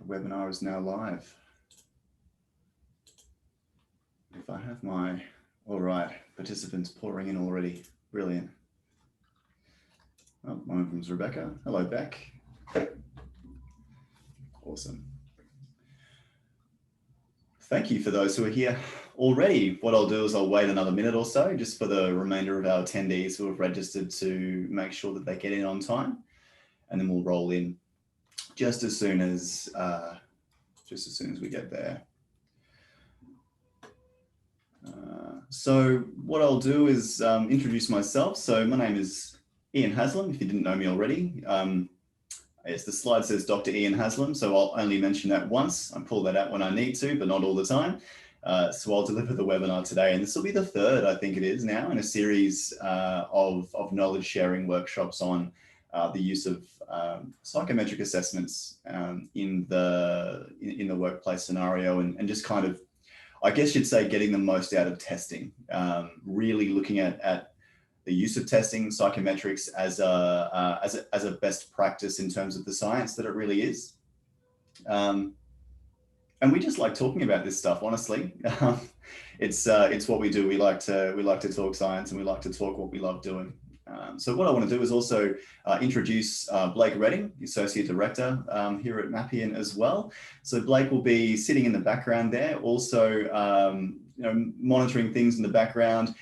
webinar is now live. If I have my, all right, participants pouring in already. Brilliant. Oh, one of them's Rebecca. Hello, Beck. Awesome. Thank you for those who are here already. What I'll do is I'll wait another minute or so just for the remainder of our attendees who have registered to make sure that they get in on time, and then we'll roll in just as soon as we get there. So what I'll do is introduce myself. So my name is Ian Haslam, if you didn't know me already. Yes, the slide says Dr. Ian Haslam, so I'll only mention that once. I pull that out when I need to, but not all the time. So I'll deliver the webinar today, and this will be the third, I think it is now, in a series of knowledge sharing workshops on the use of psychometric assessments in the workplace scenario, and just kind of, I guess you'd say, getting the most out of testing, really looking at the use of testing, psychometrics as a best practice in terms of the science that it really is. And we just like talking about this stuff, honestly. It's what we do. We like to talk science, and we like to talk what we love doing. So what I want to do is also introduce Blake Redding, the Associate Director here at Mappian as well. So Blake will be sitting in the background there, also monitoring things in the background,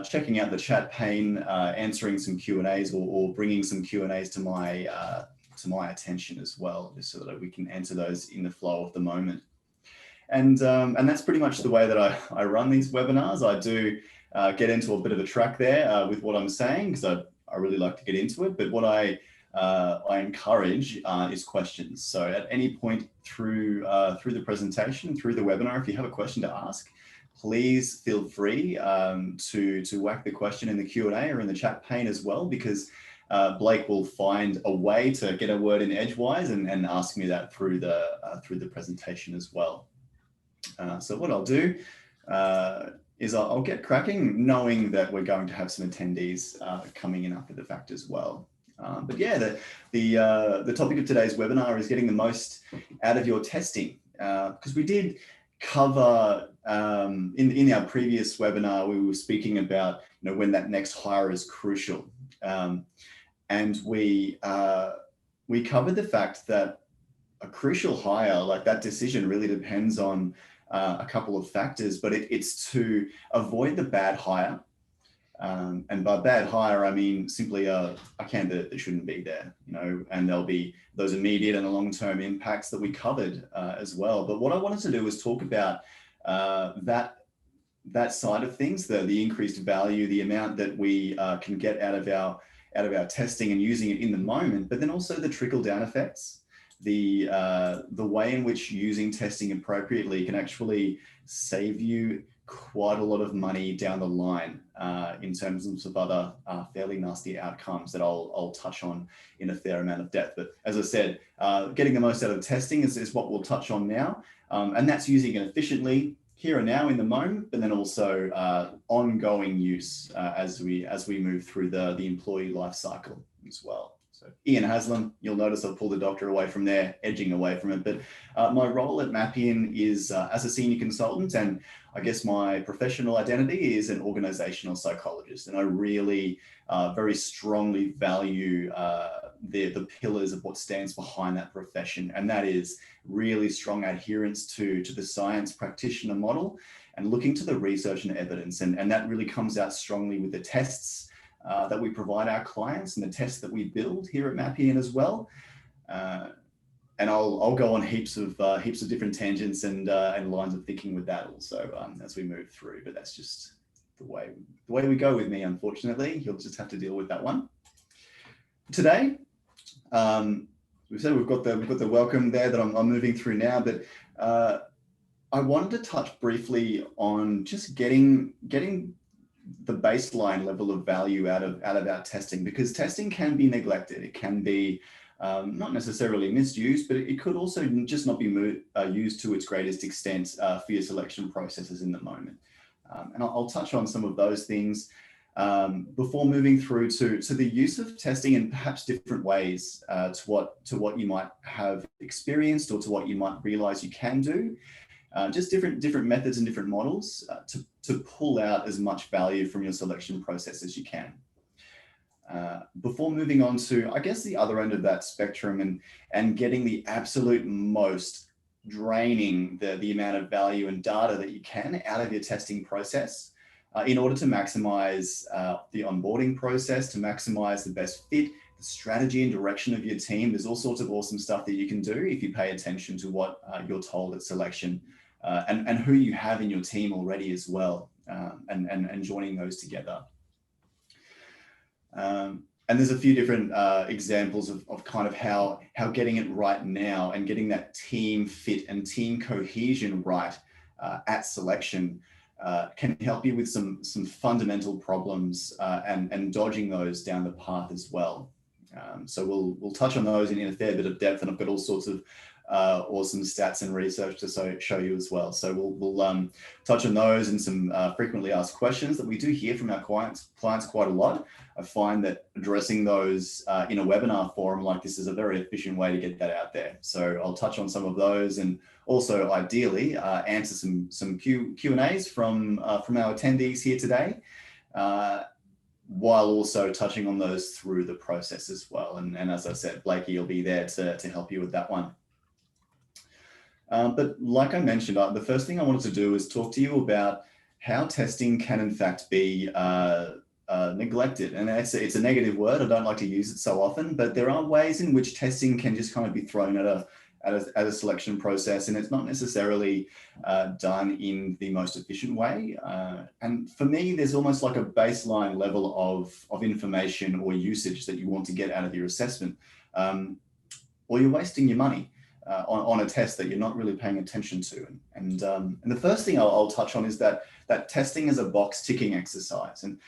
checking out the chat pane, answering some Q&As or bringing some Q&As to my attention as well, just so that we can answer those in the flow of the moment. And that's pretty much the way that I run these webinars. I do get into a bit of a track there with what I'm saying, because I really like to get into it. But what I encourage is questions. So at any point through the presentation, through the webinar, if you have a question to ask, please feel free to whack the question in the Q&A or in the chat pane as well, because Blake will find a way to get a word in edgewise and ask me that through the presentation as well. So what I'll do is I'll get cracking, knowing that we're going to have some attendees coming in after the fact as well. But yeah, the topic of today's webinar is getting the most out of your testing, because we did cover in our previous webinar, we were speaking about when that next hire is crucial, and we covered the fact that a crucial hire, like that decision, really depends on a couple of factors, but it's to avoid the bad hire. And by bad hire, I mean simply a candidate that shouldn't be there, and there'll be those immediate and long-term impacts that we covered as well. But what I wanted to do was talk about that side of things, the increased value, the amount that we can get out of our testing and using it in the moment, but then also the trickle-down effects. The way in which using testing appropriately can actually save you quite a lot of money down the line in terms of other fairly nasty outcomes that I'll touch on in a fair amount of depth. But as I said, getting the most out of testing is what we'll touch on now. And that's using it efficiently here and now in the moment, but then also ongoing use as we move through the employee life cycle as well. So Ian Haslam, you'll notice I've pulled the doctor away from there, edging away from it. But my role at Mappian is as a senior consultant, and I guess my professional identity is an organizational psychologist. And I really very strongly value the pillars of what stands behind that profession. And that is really strong adherence to the science practitioner model and looking to the research and evidence. And that really comes out strongly with the tests that we provide our clients and the tests that we build here at Mappian as well. And I'll go on heaps of different tangents and lines of thinking with that also as we move through. But that's just the way we go with me. Unfortunately, you'll just have to deal with that one. Today, we said we've got the welcome there that I'm moving through now, but I wanted to touch briefly on just getting the baseline level of value out of our testing, because testing can be neglected. It can be not necessarily misused, but it could also just not be used to its greatest extent for your selection processes in the moment. And I'll touch on some of those things. before moving through to the use of testing in perhaps different ways to what you might have experienced or to what you might realize you can do. Just different methods and different models to pull out as much value from your selection process as you can. Before moving on to, I guess, the other end of that spectrum and getting the absolute most, draining the amount of value and data that you can out of your testing process in order to maximize the onboarding process, to maximize the best fit, the strategy and direction of your team. There's all sorts of awesome stuff that you can do if you pay attention to what you're told at selection and who you have in your team already as well, and joining those together. And there's a few different examples of kind of how getting it right now and getting that team fit and team cohesion right at selection can help you with some fundamental problems and dodging those down the path as well. So we'll touch on those in a fair bit of depth, and I've got all sorts of awesome stats and research to show you as well. So we'll touch on those and some frequently asked questions that we do hear from our clients quite a lot. I find that addressing those in a webinar forum like this is a very efficient way to get that out there. So I'll touch on some of those and also ideally answer some Q&As from our attendees here today, while also touching on those through the process as well. And as I said, Blakey will be there to help you with that one. But like I mentioned, the first thing I wanted to do is talk to you about how testing can in fact be neglected. And it's a negative word. I don't like to use it so often, but there are ways in which testing can just kind of be thrown at a selection process, and it's not necessarily done in the most efficient way. And for me, there's almost like a baseline level of information or usage that you want to get out of your assessment, or you're wasting your money on a test that you're not really paying attention to. And the first thing I'll touch on is that testing is a box ticking exercise, and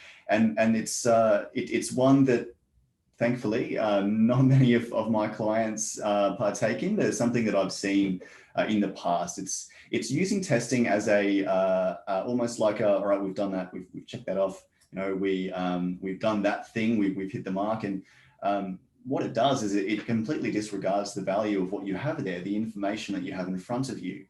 it's one that thankfully not many of my clients partake in. There's something that I've seen in the past. It's using testing as a almost like all right, we've done that, we've checked that off. You know, we've done that thing, we've hit the mark, and what it does is it completely disregards the value of what you have there, the information that you have in front of you.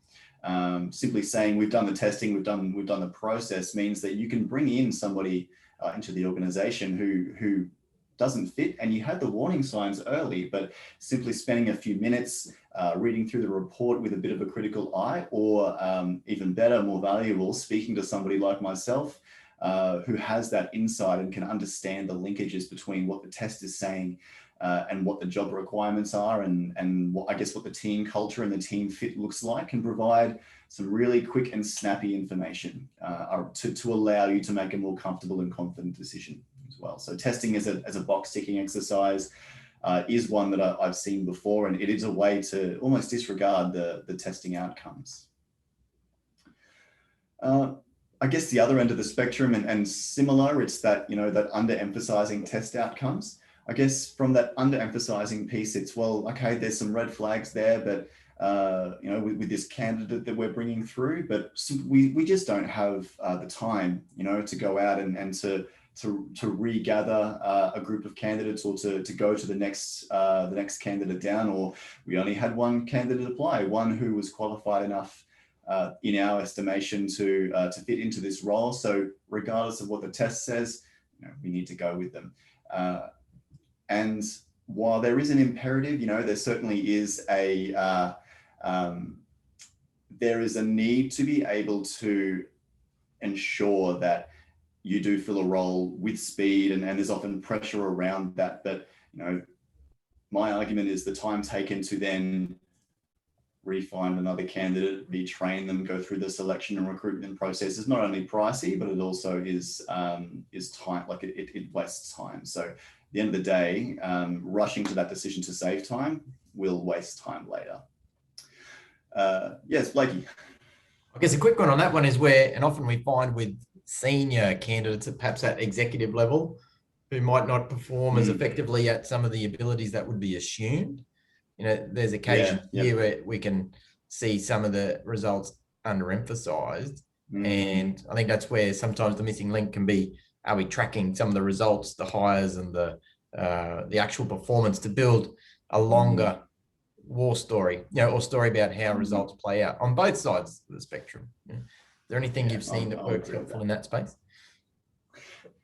Simply saying we've done the testing, we've done the process means that you can bring in somebody into the organization who doesn't fit, and you had the warning signs early, but simply spending a few minutes reading through the report with a bit of a critical eye, or even better, more valuable, speaking to somebody like myself who has that insight and can understand the linkages between what the test is saying and what the job requirements are, and what, I guess, what the team culture and the team fit looks like, can provide some really quick and snappy information to allow you to make a more comfortable and confident decision as well. So testing as a box ticking exercise is one that I've seen before, and it is a way to almost disregard the testing outcomes. I guess the other end of the spectrum, and similar, it's that, you know, that underemphasizing test outcomes. I guess from that underemphasizing piece, it's, well, okay, there's some red flags there, but you know, with this candidate that we're bringing through, but we just don't have the time, you know, to go out and to regather a group of candidates, or to go to the next candidate down, or we only had one candidate apply, one who was qualified enough in our estimation to fit into this role. So regardless of what the test says, you know, we need to go with them. And while there is an imperative, you know, there certainly is there is a need to be able to ensure that you do fill a role with speed, and there's often pressure around that. But, you know, my argument is the time taken to then re-find another candidate, retrain them, go through the selection and recruitment process is not only pricey, but it also is time, like it wastes time. So at the end of the day, rushing to that decision to save time will waste time later. Yes, Blakey. I guess a quick one on that one is where, and often we find with senior candidates at perhaps at executive level, who might not perform as effectively at some of the abilities that would be assumed. You know, there's occasions here where we can see some of the results underemphasized. And I think that's where sometimes the missing link can be are we tracking some of the results, the hires and the actual performance to build a longer war story, or story about how results play out on both sides of the spectrum. Is there anything you've seen that works helpful in that space?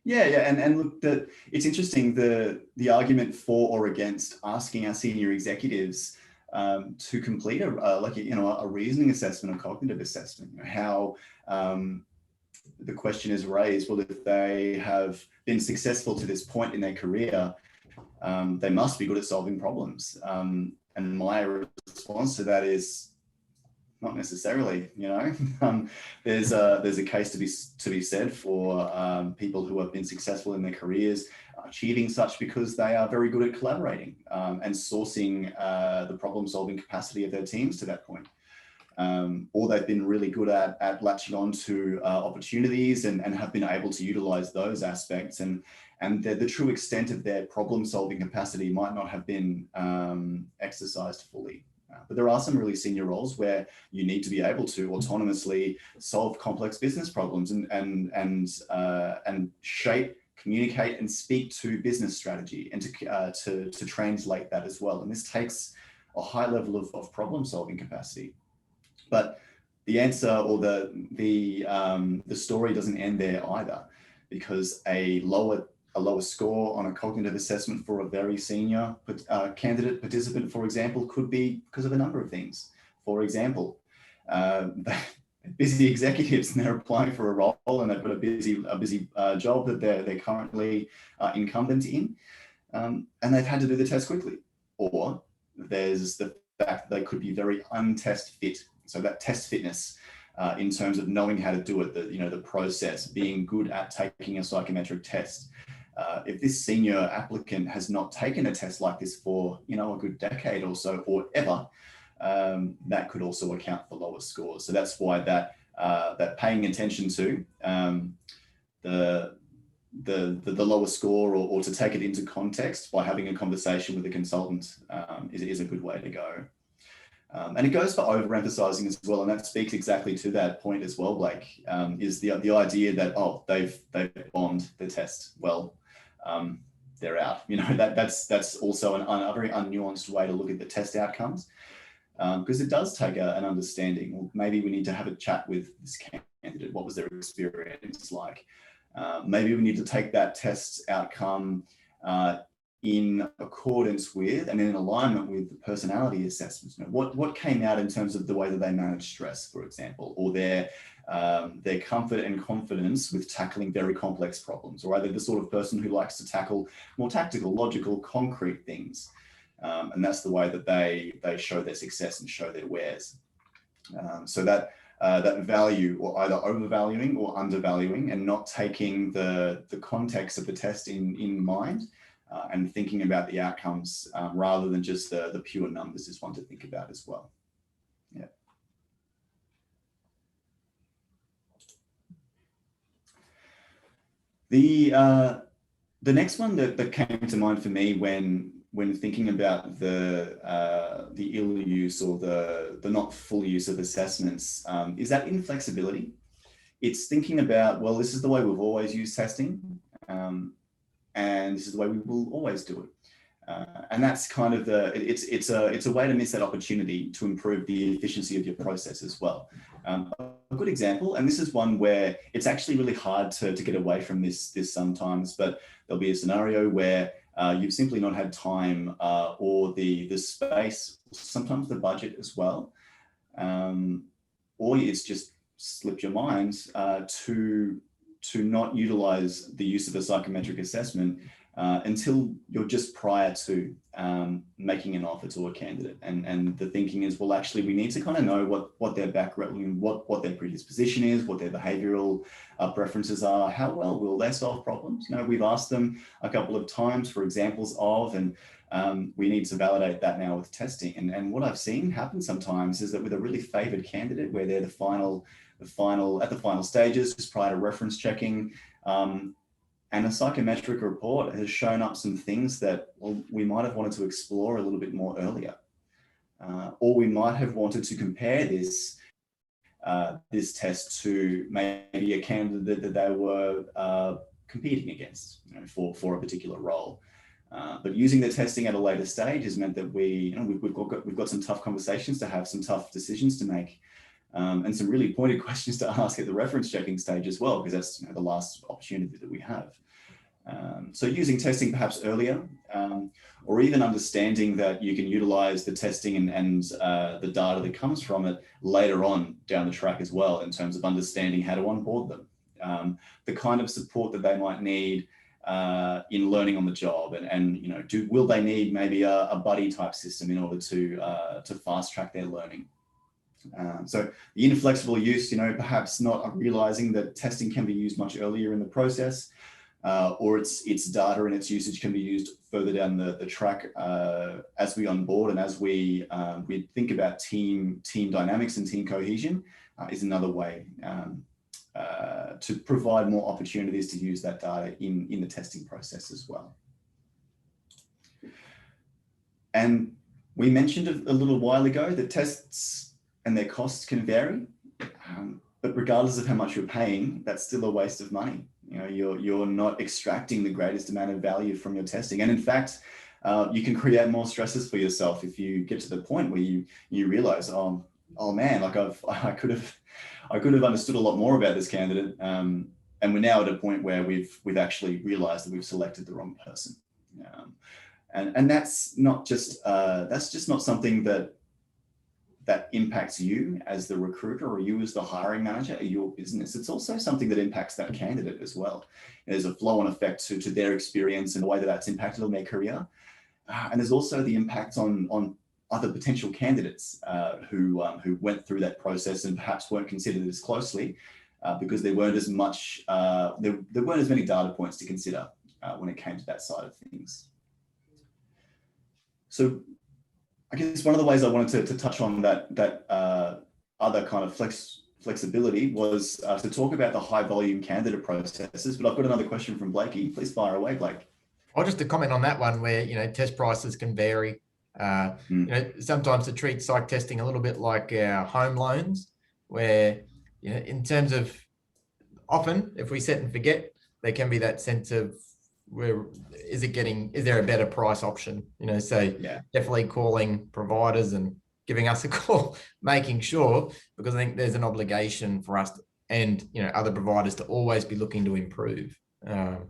Yeah, and look, it's interesting, the argument for or against asking our senior executives to complete a reasoning assessment, a cognitive assessment. How the question is raised, well, if they have been successful to this point in their career, they must be good at solving problems. And my response to that is not necessarily. There's a case to be said for people who have been successful in their careers achieving such because they are very good at collaborating and sourcing the problem-solving capacity of their teams to that point. Or they've been really good at latching on to opportunities and have been able to utilize those aspects, and the true extent of their problem-solving capacity might not have been exercised fully. But there are some really senior roles where you need to be able to autonomously solve complex business problems and shape, communicate, and speak to business strategy, and to translate that as well. And this takes a high level of problem-solving capacity. But the answer or the story doesn't end there either, because a lower score on a cognitive assessment for a very senior candidate participant, for example, could be because of a number of things. For example, busy executives, and they're applying for a role and they've got a busy job that they're currently incumbent in, and they've had to do the test quickly. Or there's the fact that they could be very untest fit. So that test fitness in terms of knowing how to do it, the process, being good at taking a psychometric test. If this senior applicant has not taken a test like this for, a good decade or so, or ever, that could also account for lower scores. So that's why that paying attention to the lower score, or to take it into context by having a conversation with a consultant is a good way to go. And it goes for overemphasizing as well, and that speaks exactly to that point as well, Blake, is the idea that, they've bombed the test. Well, they're out. That's also a very unnuanced way to look at the test outcomes, because it does take an understanding. Well, maybe we need to have a chat with this candidate. What was their experience like? Maybe we need to take that test outcome in accordance with and in alignment with the personality assessments. What came out in terms of the way that they manage stress, for example, or their comfort and confidence with tackling very complex problems, or are they the sort of person who likes to tackle more tactical, logical, concrete things? And that's the way that they show their success and show their wares. So that value, or either overvaluing or undervaluing, and not taking the context of the test in mind, and thinking about the outcomes rather than just the pure numbers, is one to think about as well. Yeah. The next one that came to mind for me when thinking about the ill use or the not full use of assessments is that inflexibility. It's thinking about, well, this is the way we've always used testing, and this is the way we will always do it. And that's kind of it's a way to miss that opportunity to improve the efficiency of your process as well. A good example, and this is one where it's actually really hard to get away from this sometimes, but there'll be a scenario where you've simply not had time or the space, sometimes the budget as well, or it's just slipped your mind to not utilize the use of a psychometric assessment until you're just prior to making an offer to a candidate. And the thinking is, well, actually, we need to kind of know what their background, what their predisposition is, what their behavioral preferences are, how well will they solve problems. We've asked them a couple of times for examples of, and we need to validate that now with testing. And what I've seen happen sometimes is that with a really favored candidate, where they're at the final stages, just prior to reference checking, and a psychometric report has shown up some things that, well, we might have wanted to explore a little bit more earlier. Or we might have wanted to compare this test to maybe a candidate that they were competing against, for a particular role. But using the testing at a later stage has meant that we've got some tough conversations to have, some tough decisions to make, and some really pointed questions to ask at the reference checking stage as well, because that's the last opportunity that we have. So using testing perhaps earlier, or even understanding that you can utilize the testing and the data that comes from it later on down the track as well, in terms of understanding how to onboard them, the kind of support that they might need in learning on the job, and will they need maybe a buddy type system in order to fast track their learning. So the inflexible use, perhaps not realizing that testing can be used much earlier in the process, or its data and its usage can be used further down the track as we onboard and as we think about team dynamics and team cohesion, is another way to provide more opportunities to use that data in the testing process as well. And we mentioned a little while ago that tests and their costs can vary, but regardless of how much you're paying, that's still a waste of money. You're not extracting the greatest amount of value from your testing. And in fact, you can create more stresses for yourself if you get to the point where you realize, oh man, like I could have understood a lot more about this candidate. And we're now at a point where we've actually realized that we've selected the wrong person. And that's just not something that impacts you as the recruiter or you as the hiring manager at your business. It's also something that impacts that candidate as well. There's a flow-on effect to their experience and the way that that's impacted on their career. And there's also the impact on other potential candidates who went through that process and perhaps weren't considered as closely because there weren't as much, there weren't as many data points to consider when it came to that side of things. So I guess one of the ways I wanted to touch on that other kind of flexibility was to talk about the high volume candidate processes. But I've got another question from Blakey. Please fire away, Blake. Or just to comment on that one where, test prices can vary. Sometimes to treat psych testing a little bit like our home loans, where, in terms of often if we set and forget, there can be that sense of, is there a better price option? So definitely calling providers and giving us a call, making sure, because I think there's an obligation for us and other providers to always be looking to improve. And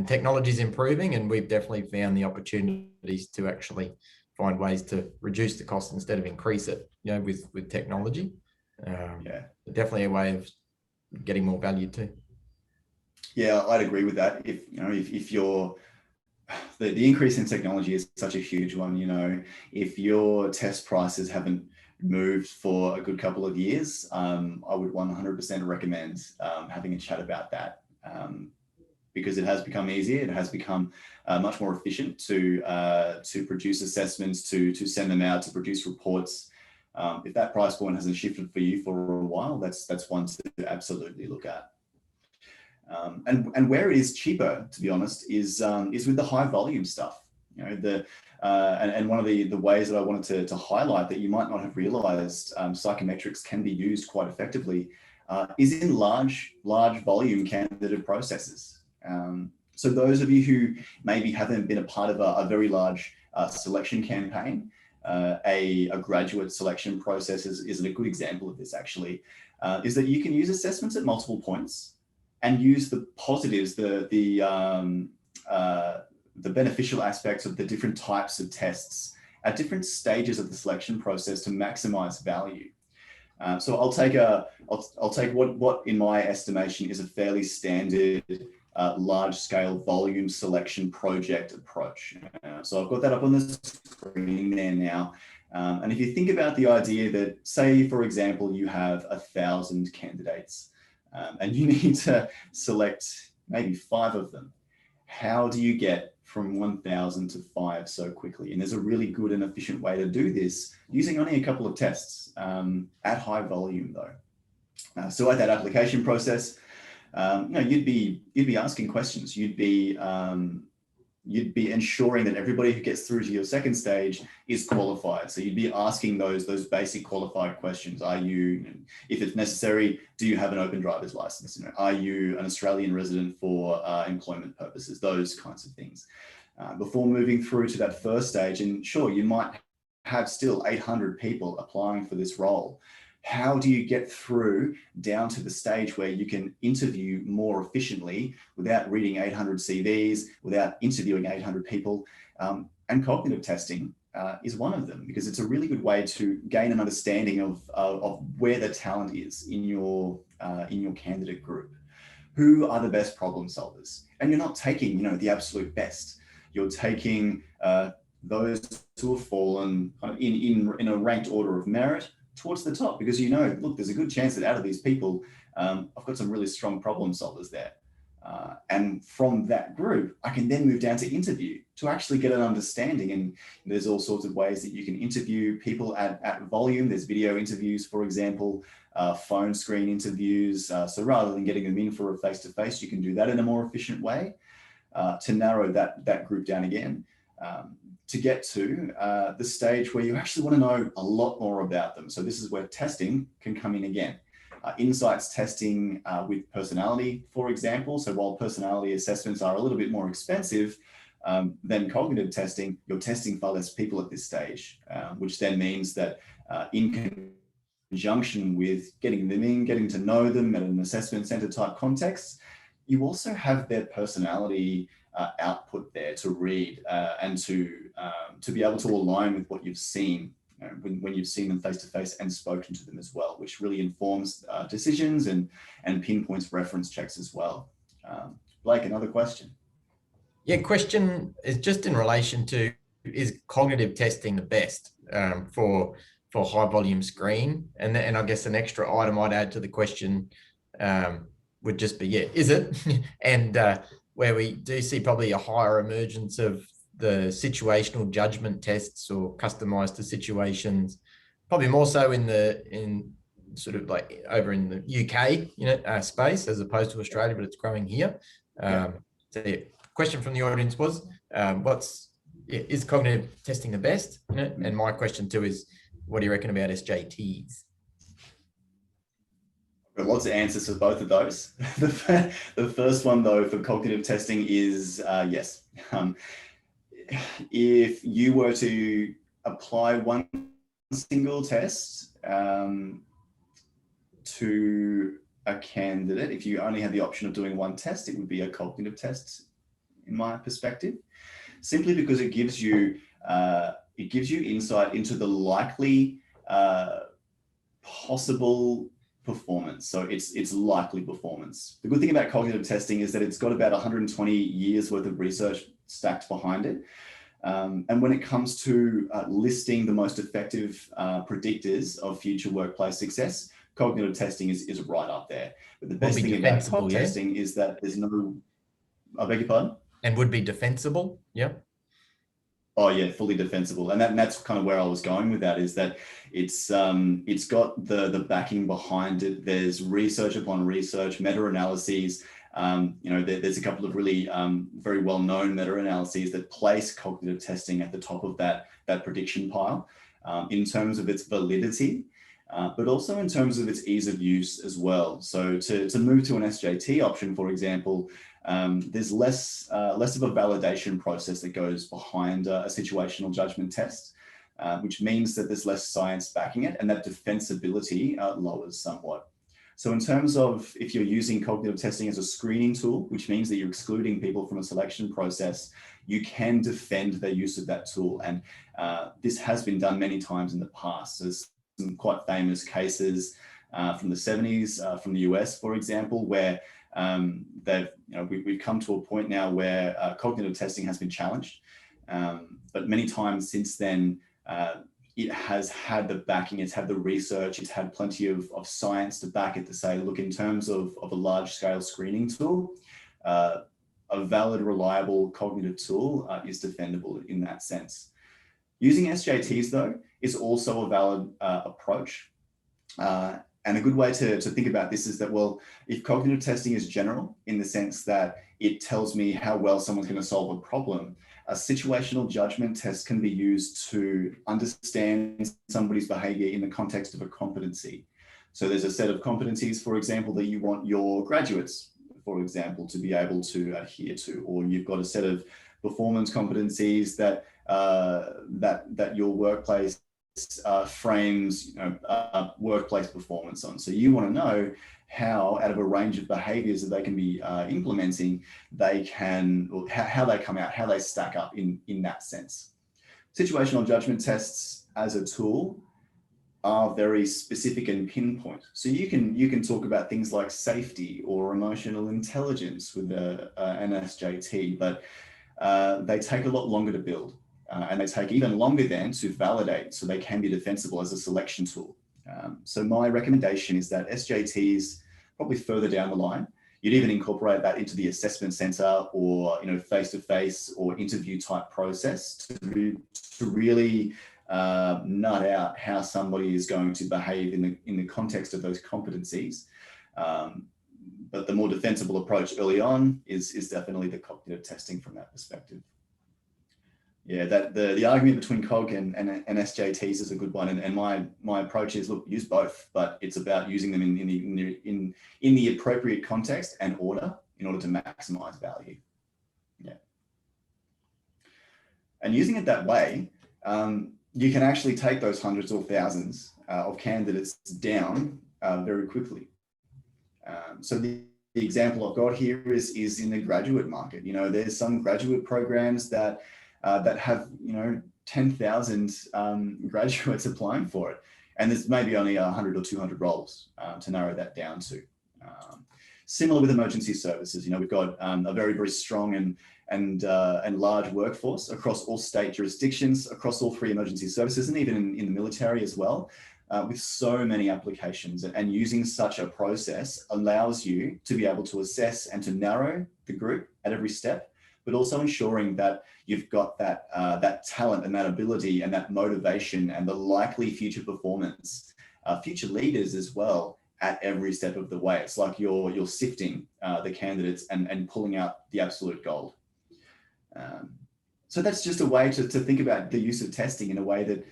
technology is improving, and we've definitely found the opportunities to actually find ways to reduce the cost instead of increase it. With technology. Definitely a way of getting more value too. Yeah, I'd agree with that. If you're the increase in technology is such a huge one. If your test prices haven't moved for a good couple of years, I would 100% recommend having a chat about that, because it has become easier. It has become much more efficient to produce assessments, to send them out, to produce reports. If that price point hasn't shifted for you for a while, that's one to absolutely look at. And where it is cheaper, to be honest, is with the high volume stuff. And one of the ways that I wanted to highlight that you might not have realized psychometrics can be used quite effectively is in large volume candidate processes. So those of you who maybe haven't been a part of a very large selection campaign, a graduate selection process is a good example of this actually, is that you can use assessments at multiple points and use the positives, the beneficial aspects of the different types of tests at different stages of the selection process to maximize value. So I'll take what in my estimation is a fairly standard large scale volume selection project approach. So I've got that up on the screen there now. And if you think about the idea that, say, for example, you have 1,000 candidates and you need to select maybe 5 of them, how do you get from 1,000 to 5 so quickly? And there's a really good and efficient way to do this using only a couple of tests at high volume though. So at that application process, you'd be asking questions. You'd be you'd be ensuring that everybody who gets through to your second stage is qualified. So you'd be asking those basic qualified questions. Are you, if it's necessary, do you have an open driver's license? Are you an Australian resident for employment purposes? Those kinds of things. Before moving through to that first stage, and sure, you might have still 800 people applying for this role. How do you get through down to the stage where you can interview more efficiently without reading 800 CVs, without interviewing 800 people? And cognitive testing is one of them, because it's a really good way to gain an understanding of where the talent is in your candidate group. Who are the best problem solvers? And you're not taking, the absolute best. You're taking those who have fallen kind of in a ranked order of merit towards the top, because look, there's a good chance that out of these people, I've got some really strong problem solvers there. And from that group, I can then move down to interview to actually get an understanding. And there's all sorts of ways that you can interview people at volume. There's video interviews, for example, phone screen interviews. So rather than getting them in for a face-to-face, you can do that in a more efficient way to narrow that group down again. To get to the stage where you actually want to know a lot more about them. So this is where testing can come in again. Insights testing with personality, for example. So while personality assessments are a little bit more expensive than cognitive testing, you're testing far less people at this stage, which then means that in conjunction with getting them in, getting to know them at an assessment center type context, you also have their personality output there to read and to be able to align with what you've seen when you've seen them face to face and spoken to them as well, which really informs decisions and pinpoints reference checks as well. Blake, another question. Yeah, question is just in relation to, is cognitive testing the best for high volume screen? And I guess an extra item I'd add to the question would just be, is it? And where we do see probably a higher emergence of the situational judgment tests or customized to situations, probably more so in sort of like over in the UK, space as opposed to Australia, but it's growing here. So the question from the audience was, is cognitive testing the best? And my question too is, what do you reckon about SJTs? Got lots of answers for both of those. The first one, though, for cognitive testing is yes. If you were to apply one single test to a candidate, if you only had the option of doing one test, it would be a cognitive test, in my perspective, simply because it gives you insight into the likely possible performance. So it's likely performance. The good thing about cognitive testing is that it's got about 120 years worth of research stacked behind it. And when it comes to listing the most effective predictors of future workplace success, cognitive testing is right up there. But the best thing about cog testing is that there's no, I beg your pardon? And would be defensible, yeah. Oh yeah, fully defensible, and that's kind of where I was going with that. Is that it's got the backing behind it. There's research upon research, meta-analyses. There's a couple of really very well-known meta-analyses that place cognitive testing at the top of that prediction pile in terms of its validity, but also in terms of its ease of use as well. So to move to an SJT option, for example. There's less of a validation process that goes behind a situational judgment test, which means that there's less science backing it, and that defensibility lowers somewhat. So in terms of if you're using cognitive testing as a screening tool, which means that you're excluding people from a selection process, you can defend their use of that tool. And this has been done many times in the past. There's some quite famous cases from the 70s, from the US, for example, where we've come to a point now where cognitive testing has been challenged, but many times since then, it has had the backing, it's had the research, it's had plenty of science to back it to say, look, in terms of a large scale screening tool, a valid, reliable cognitive tool is defendable in that sense. Using SJTs though is also a valid approach. And a good way to think about this is that, well, if cognitive testing is general in the sense that it tells me how well someone's going to solve a problem, a situational judgment test can be used to understand somebody's behavior in the context of a competency. So there's a set of competencies, for example, that you want your graduates, for example, to be able to adhere to, or you've got a set of performance competencies that that your workplace frames workplace performance on. So you want to know how, out of a range of behaviors that they can be implementing, they can, or how they come out, how they stack up in that sense. Situational judgment tests as a tool are very specific and pinpoint. So you can talk about things like safety or emotional intelligence with an SJT, but they take a lot longer to build. And they take even longer then to validate, so they can be defensible as a selection tool. So my recommendation is that SJTs probably further down the line, you'd even incorporate that into the assessment center or face-to-face or interview type process to really nut out how somebody is going to behave in the context of those competencies. But the more defensible approach early on is definitely the cognitive testing from that perspective. Yeah, that the argument between COG and SJTs is a good one, and my approach is, look, use both, but it's about using them in the appropriate context and order in order to maximize value. Yeah, and using it that way, you can actually take those hundreds or thousands of candidates down very quickly. So the example I've got here is in the graduate market. There's some graduate programs that have 10,000 graduates applying for it, and there's maybe only 100 or 200 roles to narrow that down to. Similar with emergency services, we've got a very, very strong and large workforce across all state jurisdictions, across all 3 emergency services, and even in the military as well, with so many applications. And using such a process allows you to be able to assess and to narrow the group at every step, but also ensuring that you've got that talent and that ability and that motivation and the likely future performance, future leaders as well, at every step of the way. It's like you're sifting the candidates and pulling out the absolute gold. So that's just a way to think about the use of testing in a way that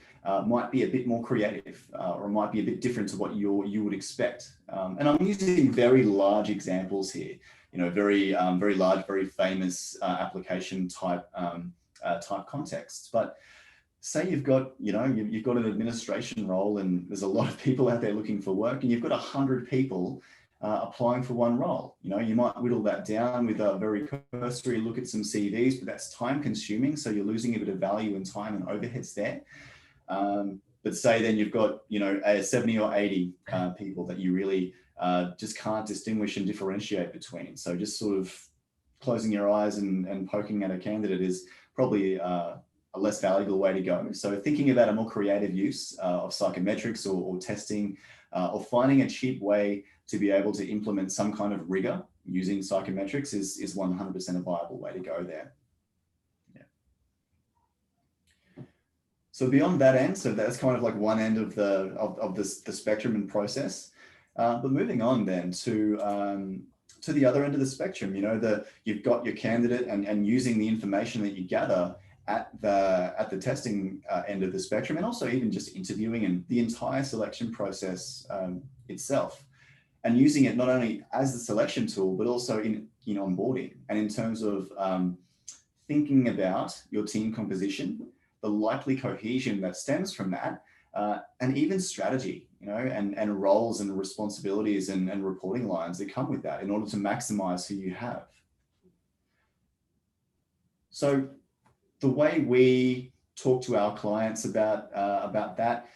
might be a bit more creative or might be a bit different to what you would expect. And I'm using very large examples here. Very large, very famous application type context. But say you've got an administration role, and there's a lot of people out there looking for work, and you've got 100 people applying for one role. You might whittle that down with a very cursory look at some CVs, but that's time consuming. So you're losing a bit of value and time and overheads there. But say then you've got, 70 or 80 people that you really just can't distinguish and differentiate between. So just sort of closing your eyes and poking at a candidate is probably a less valuable way to go. So thinking about a more creative use of psychometrics or testing, or finding a cheap way to be able to implement some kind of rigor using psychometrics is 100% a viable way to go there. So beyond that end, so that's kind of like one end of the spectrum and process. But moving on then to the other end of the spectrum, you've got your candidate and using the information that you gather at the testing end of the spectrum, and also even just interviewing and the entire selection process itself, and using it not only as the selection tool, but also in onboarding and in terms of thinking about your team composition, the likely cohesion that stems from that, and even strategy, and roles and responsibilities and reporting lines that come with that in order to maximize who you have. So the way we talk to our clients about that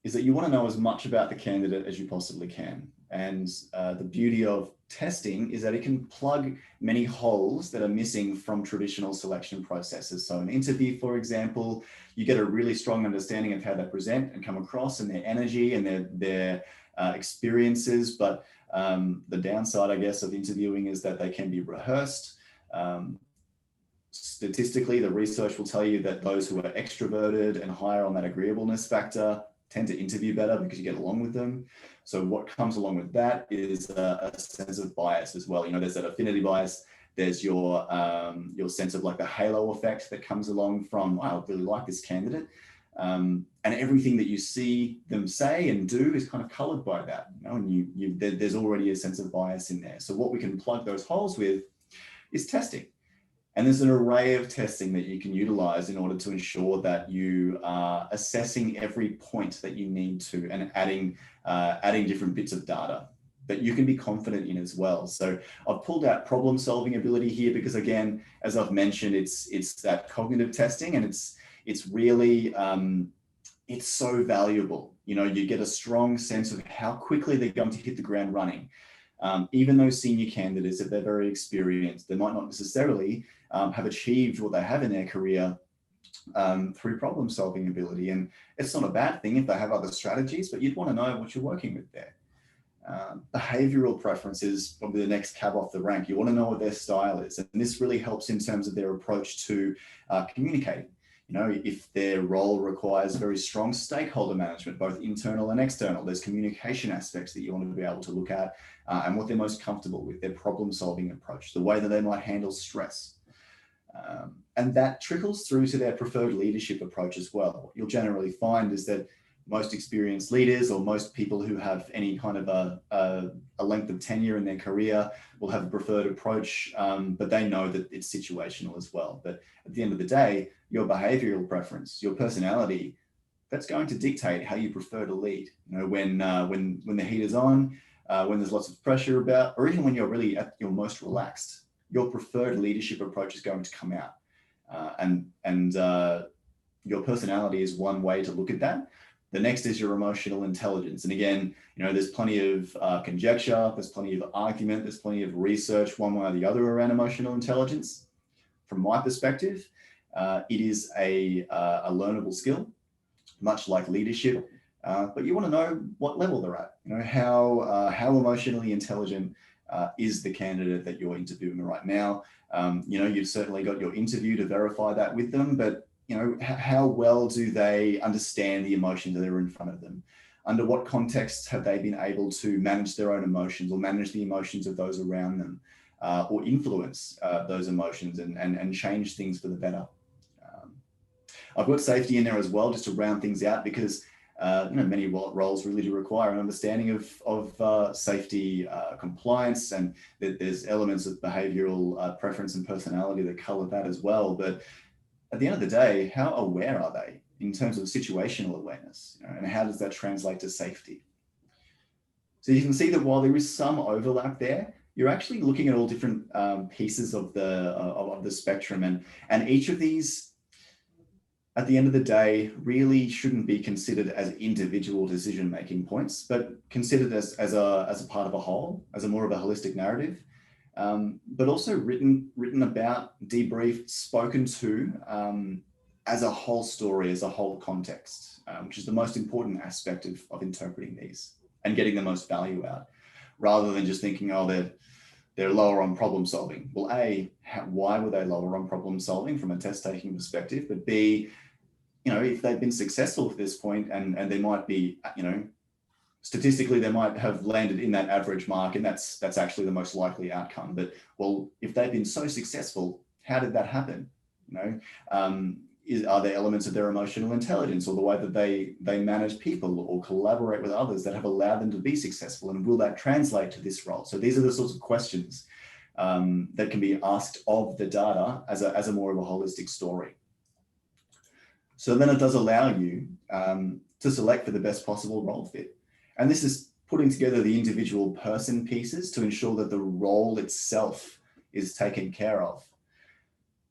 is that you want to know as much about the candidate as you possibly can. And the beauty of testing is that it can plug many holes that are missing from traditional selection processes. So an interview, for example, you get a really strong understanding of how they present and come across, and their energy and their experiences. But the downside, I guess, of interviewing is that they can be rehearsed. Statistically, the research will tell you that those who are extroverted and higher on that agreeableness factor tend to interview better because you get along with them. So what comes along with that is a sense of bias as well. You know, there's that affinity bias. There's your sense of like the halo effect that comes along from, I really like this candidate. And everything that you see them say and do is kind of colored by that, you know, and there's already a sense of bias in there. So what we can plug those holes with is testing. And there's an array of testing that you can utilize in order to ensure that you are assessing every point that you need to and adding different bits of data that you can be confident in as well. So I've pulled out problem solving ability here because, again, as I've mentioned, it's that cognitive testing, and it's really, it's so valuable. You know, you get a strong sense of how quickly they're going to hit the ground running. Even those senior candidates, if they're very experienced, they might not necessarily have achieved what they have in their career through problem solving ability. And it's not a bad thing if they have other strategies, but you'd want to know what you're working with there. Behavioral preference is probably the next cab off the rank. You want to know what their style is. And this really helps in terms of their approach to communicating. You know, if their role requires very strong stakeholder management, both internal and external, there's communication aspects that you want to be able to look at, and what they're most comfortable with, their problem-solving approach, the way that they might handle stress. And that trickles through to their preferred leadership approach as well. What you'll generally find is that most experienced leaders, or most people who have any kind of a length of tenure in their career, will have a preferred approach, but they know that it's situational as well. But at the end of the day, your behavioral preference, your personality, that's going to dictate how you prefer to lead. You know, when the heat is on, when there's lots of pressure about, or even when you're really at your most relaxed, your preferred leadership approach is going to come out. And your personality is one way to look at that. The next is your emotional intelligence. And again, you know, there's plenty of conjecture, there's plenty of argument, there's plenty of research one way or the other around emotional intelligence. From my perspective, it is a learnable skill, much like leadership, but you want to know what level they're at. You know, how emotionally intelligent is the candidate that you're interviewing right now. You know, you've certainly got your interview to verify that with them, but you know, how well do they understand the emotions that are in front of them? Under what contexts have they been able to manage their own emotions, or manage the emotions of those around them, or influence those emotions and change things for the better? I've got safety in there as well, just to round things out, because you know, many roles really do require an understanding of safety, compliance, and there's elements of behavioral preference and personality that color that as well. But at the end of the day, how aware are they in terms of situational awareness, you know, and how does that translate to safety? So you can see that while there is some overlap there, you're actually looking at all different pieces of the spectrum, and each of these, at the end of the day, really shouldn't be considered as individual decision-making points, but considered as a part of a whole, as a more of a holistic narrative. But also written about, debriefed, spoken to as a whole story, as a whole context, which is the most important aspect of interpreting these and getting the most value out, rather than just thinking, oh, they're lower on problem solving. Well, A, why were they lower on problem solving from a test taking perspective? But B, you know, if they've been successful at this point, and they might be, you know, statistically, they might have landed in that average mark, and that's actually the most likely outcome. But, well, if they've been so successful, how did that happen? You know, are there elements of their emotional intelligence, or the way that they manage people or collaborate with others that have allowed them to be successful? And will that translate to this role? So these are the sorts of questions that can be asked of the data as a more of a holistic story. So then it does allow you to select for the best possible role fit. And this is putting together the individual person pieces to ensure that the role itself is taken care of.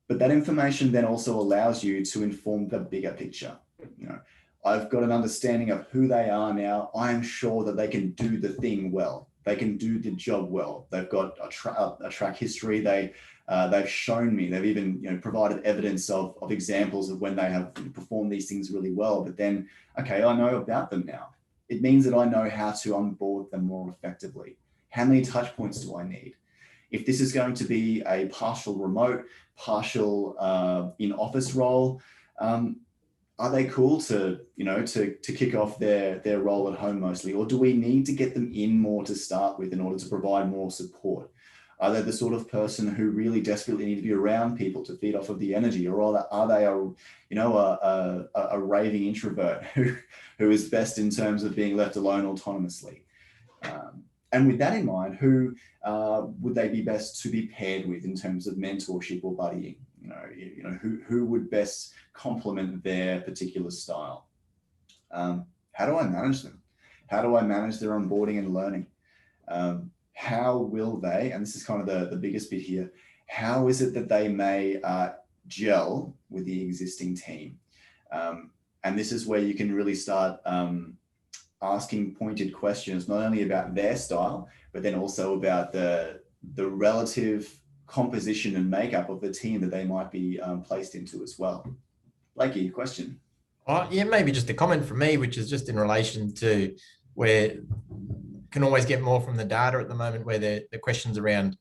But that information then also allows you to inform the bigger picture. You know, I've got an understanding of who they are now. I'm sure that they can do the thing well. They can do the job well. They've got a track history. They've shown me. They've even, you know, provided evidence of examples of when they have performed these things really well. But then, okay, I know about them now. It means that I know how to onboard them more effectively. How many touch points do I need? If this is going to be a partial remote, partial in-office role, are they cool to, to kick off their role at home mostly, or do we need to get them in more to start with in order to provide more support? Are they the sort of person who really desperately need to be around people to feed off of the energy, or are they a raving introvert who is best in terms of being left alone autonomously? And with that in mind, who would they be best to be paired with in terms of mentorship or buddying? Who would best complement their particular style? How do I manage them? How do I manage their onboarding and learning? How will they, and this is kind of the biggest bit here, how is it that they may gel with the existing team? And this is where you can really start asking pointed questions, not only about their style, but then also about the relative composition and makeup of the team that they might be placed into as well. Blakey, question? Oh, yeah, maybe just a comment from me, which is just in relation to where can always get more from the data at the moment, where the questions around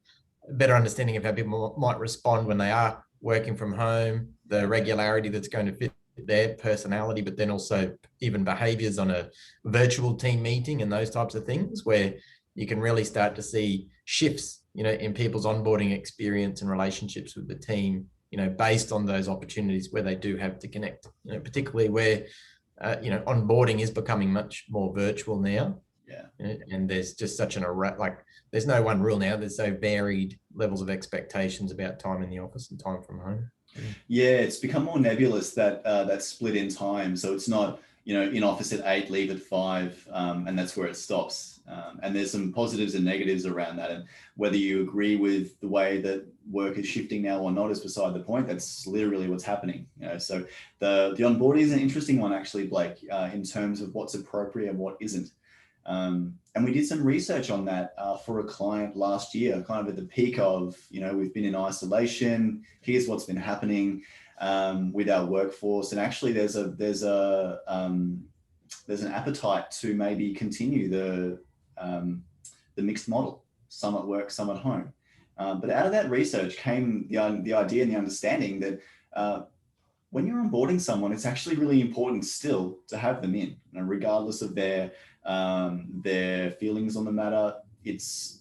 a better understanding of how people might respond when they are working from home, the regularity that's going to fit their personality, but then also even behaviors on a virtual team meeting and those types of things, where you can really start to see shifts, in people's onboarding experience and relationships with the team, based on those opportunities where they do have to connect, particularly where, onboarding is becoming much more virtual now. Yeah. And there's just such there's no one rule now. There's so varied levels of expectations about time in the office and time from home. Yeah, it's become more nebulous, that split in time. So it's not, in office at 8, leave at 5, and that's where it stops. And there's some positives and negatives around that. And whether you agree with the way that work is shifting now or not is beside the point. That's literally what's happening. So the onboarding is an interesting one, actually, Blake, in terms of what's appropriate and what isn't. And we did some research on that for a client last year, kind of at the peak of, we've been in isolation. Here's what's been happening with our workforce. And actually there's an appetite to maybe continue the mixed model, some at work, some at home. But out of that research came the idea and the understanding that when you're onboarding someone, it's actually really important still to have them in, regardless of their feelings on the matter. It's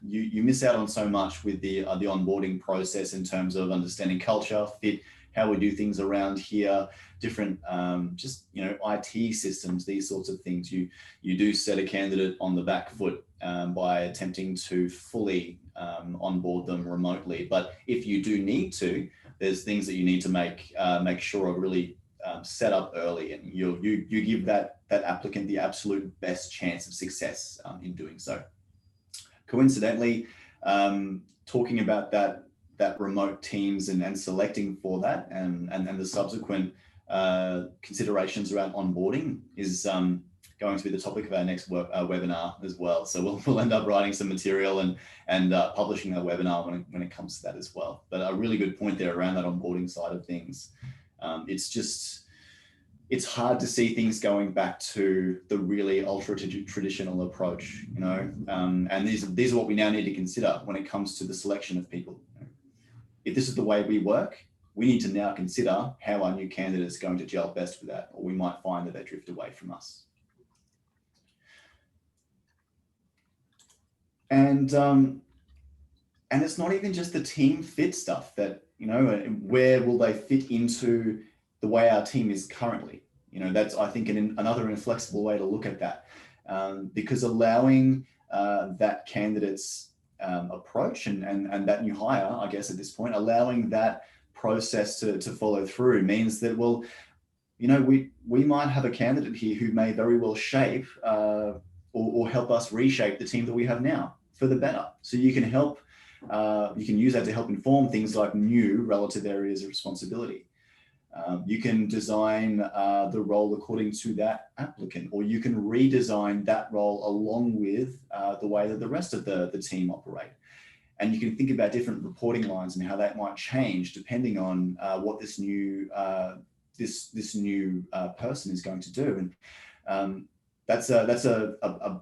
you miss out on so much with the onboarding process in terms of understanding culture, fit, how we do things around here, different IT systems, these sorts of things. You do set a candidate on the back foot by attempting to fully onboard them remotely. But if you do need to, there's things that you need to make sure are really set up early, and you give that applicant the absolute best chance of success in doing so. Coincidentally, talking about that remote teams and selecting for that and the subsequent considerations around onboarding is going to be the topic of our next webinar as well. So we'll end up writing some material and publishing that webinar when it comes to that as well. But a really good point there around that onboarding side of things. It's hard to see things going back to the really ultra traditional approach, and these are what we now need to consider when it comes to the selection of people. If this is the way we work, we need to now consider how our new candidate is going to gel best with that, or we might find that they drift away from us. And it's not even just the team fit stuff that, where will they fit into the way our team is currently? That's, I think, another inflexible way to look at that, because allowing that candidate's approach and that new hire, I guess at this point, allowing that process to follow through means that, well, we might have a candidate here who may very well shape or help us reshape the team that we have now for the better. So you can help, you can use that to help inform things like new relative areas of responsibility. You can design the role according to that applicant, or you can redesign that role along with the way that the rest of the team operate. And you can think about different reporting lines and how that might change depending on what this new person is going to do. And that's a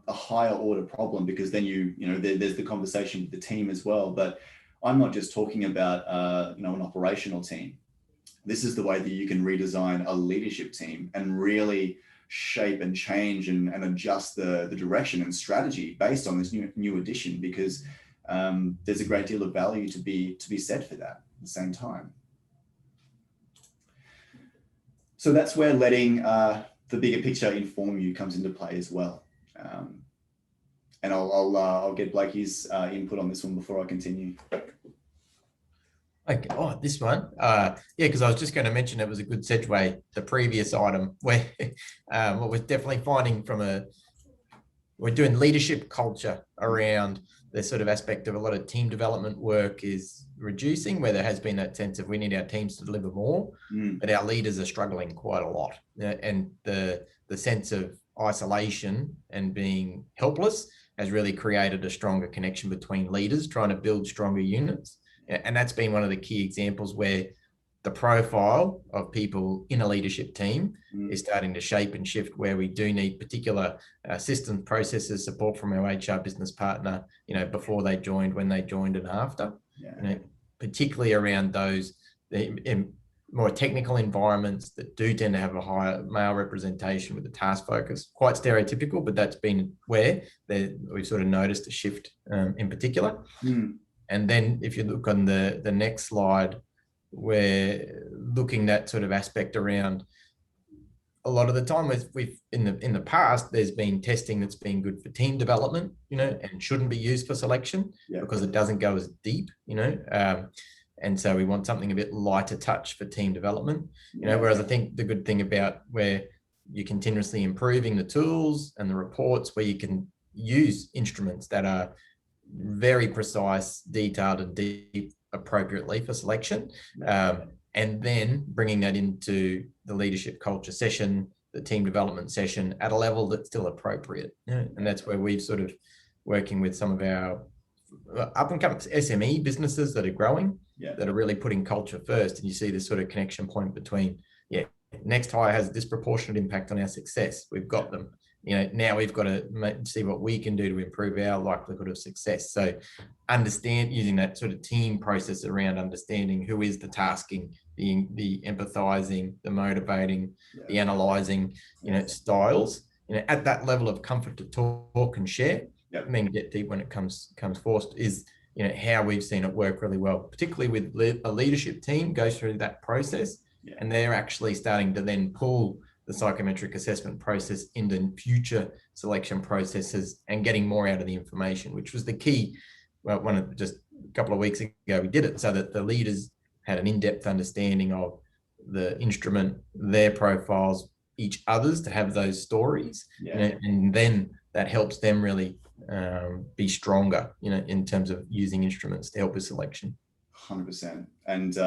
higher order problem, because then there's the conversation with the team as well. But I'm not just talking about an operational team. this is the way that you can redesign a leadership team and really shape and change and adjust the direction and strategy based on this new addition, because there's a great deal of value to be said for that at the same time. So that's where letting the bigger picture inform you comes into play as well. And I'll get Blakey's input on this one before I continue. Okay. Oh, this one. Yeah, because I was just going to mention it was a good segue, the previous item, where what we're definitely finding we're doing leadership culture around the sort of aspect of a lot of team development work is reducing, where there has been that sense of we need our teams to deliver more, but our leaders are struggling quite a lot. And the sense of isolation and being helpless has really created a stronger connection between leaders trying to build stronger units. And that's been one of the key examples where the profile of people in a leadership team is starting to shape and shift, where we do need particular systems, processes, support from our HR business partner, before they joined, when they joined, and after. Particularly around those in more technical environments that do tend to have a higher male representation with the task focus. Quite stereotypical, but that's been where we've sort of noticed a shift in particular. And then if you look on the next slide, we're looking at sort of aspect around a lot of the time we've in the past, there's been testing that's been good for team development, and shouldn't be used for selection because it doesn't go as deep, and so we want something a bit lighter touch for team development, whereas I think the good thing about where you're continuously improving the tools and the reports, where you can use instruments that are very precise, detailed, and deep appropriately for selection, and then bringing that into the leadership culture session, the team development session at a level that's still appropriate. And that's where we've sort of working with some of our up and coming SME businesses that are growing, that are really putting culture first. And you see this sort of connection point between, next hire has a disproportionate impact on our success. We've got them. Now we've got to see what we can do to improve our likelihood of success. So understand using that sort of team process around understanding who is the tasking, the empathizing, the motivating, the analyzing, styles, at that level of comfort to talk and share, and then get deep when it comes forth is, how we've seen it work really well, particularly with a leadership team goes through that process, and they're actually starting to then pull the psychometric assessment process into future selection processes and getting more out of the information, which was the key. Well, just a couple of weeks ago, we did it so that the leaders had an in-depth understanding of the instrument, their profiles, each other's, to have those stories, and then that helps them really be stronger, in terms of using instruments to help with selection. 100%. And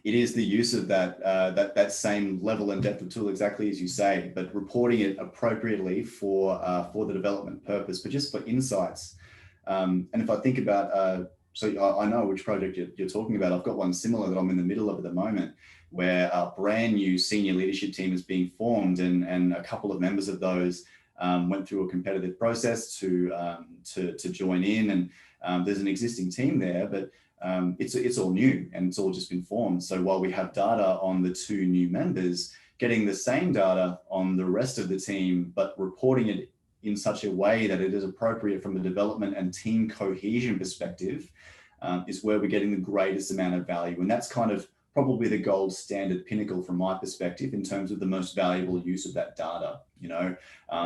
it is the use of that same level and depth of tool, exactly as you say, but reporting it appropriately for the development purpose, but just for insights. And if I think about, so I know which project you're talking about. I've got one similar that I'm in the middle of at the moment, where a brand new senior leadership team is being formed, and a couple of members of those went through a competitive process to join in, and there's an existing team there, but it's all new and it's all just been formed. So while we have data on the two new members, getting the same data on the rest of the team, but reporting it in such a way that it is appropriate from the development and team cohesion perspective, is where we're getting the greatest amount of value. And that's kind of probably the gold standard pinnacle from my perspective in terms of the most valuable use of that data,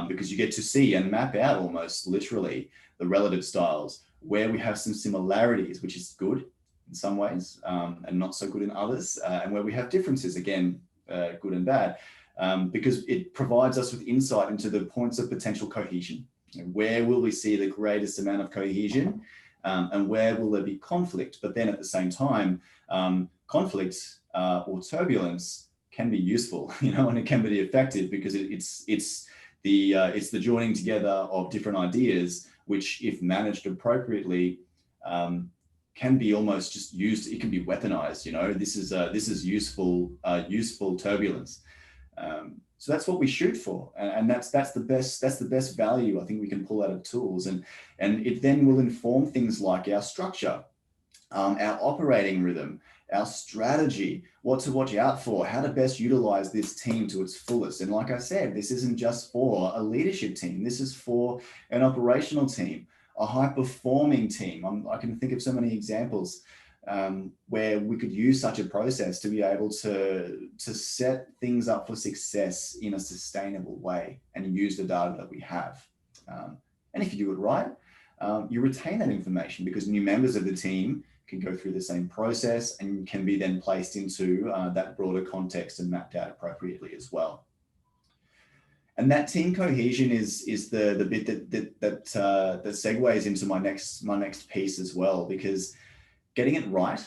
because you get to see and map out almost literally the relative styles, where we have some similarities, which is good in some ways, and not so good in others, and where we have differences, again, good and bad, because it provides us with insight into the points of potential cohesion. Where will we see the greatest amount of cohesion, and where will there be conflict? But then at the same time, conflict or turbulence can be useful, and it can be effective, because it's the joining together of different ideas, which, if managed appropriately, can be almost just used. It can be weaponized. This is useful turbulence. So that's what we shoot for, and that's the best value I think we can pull out of tools, and it then will inform things like our structure, our operating rhythm, our strategy, what to watch out for, how to best utilize this team to its fullest. And like I said, this isn't just for a leadership team. This is for an operational team, a high-performing team. I can think of so many examples where we could use such a process to be able to set things up for success in a sustainable way and use the data that we have. And if you do it right, you retain that information because new members of the team can go through the same process and can be then placed into that broader context and mapped out appropriately as well. And that team cohesion is the bit that segues into my next piece as well, because getting it right